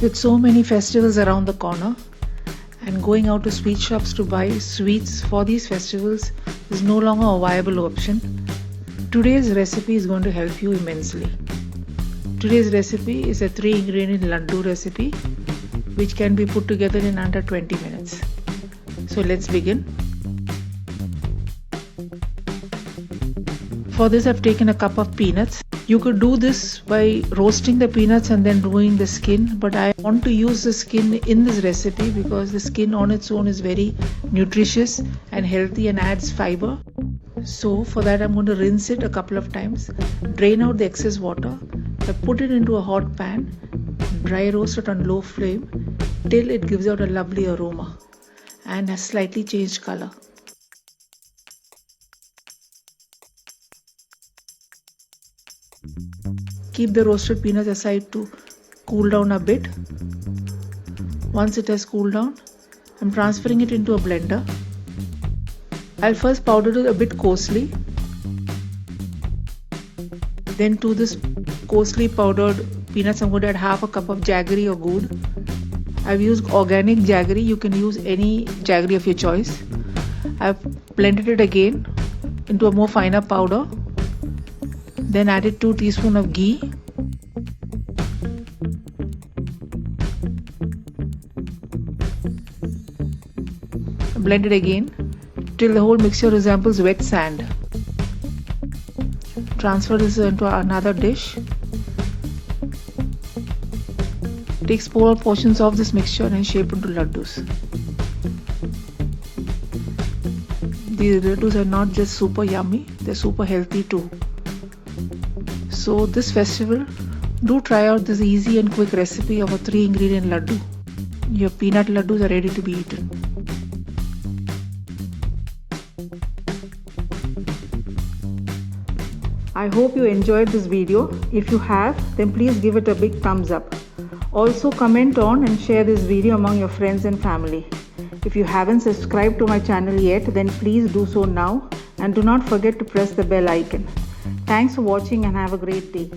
With so many festivals around the corner and going out to sweet shops to buy sweets for these festivals is no longer a viable option, today's recipe is going to help you immensely. Today's recipe is a 3-ingredient laddu recipe which can be put together in under 20 minutes. So let's begin. For this I've taken a cup of peanuts. You could do this by roasting the peanuts and then removing the skin, but I want to use the skin in this recipe because the skin on its own is very nutritious and healthy and adds fiber. So for that I'm going to rinse it a couple of times, drain out the excess water, put it into a hot pan, dry roast it on low flame till it gives out a lovely aroma and has slightly changed color. Keep the roasted peanuts aside to cool down a bit. Once it has cooled down, I'm transferring it into a blender. I'll first powder it a bit coarsely. Then to this coarsely powdered peanuts, I'm going to add half a cup of jaggery or ghee. I've used organic jaggery. You can use any jaggery of your choice. I've blended it again into a more finer powder. Then added 2 teaspoons of ghee. Blend it again till the whole mixture resembles wet sand. Transfer this into another dish. Take small portions of this mixture and shape into laddus. These laddus are not just super yummy, they're super healthy too. So this festival, do try out this easy and quick recipe of a 3-ingredient laddu. Your peanut laddus are ready to be eaten. I hope you enjoyed this video. If you have, then please give it a big thumbs up. Also comment on and share this video among your friends and family. If you haven't subscribed to my channel yet, then please do so now and do not forget to press the bell icon. Thanks for watching and have a great day.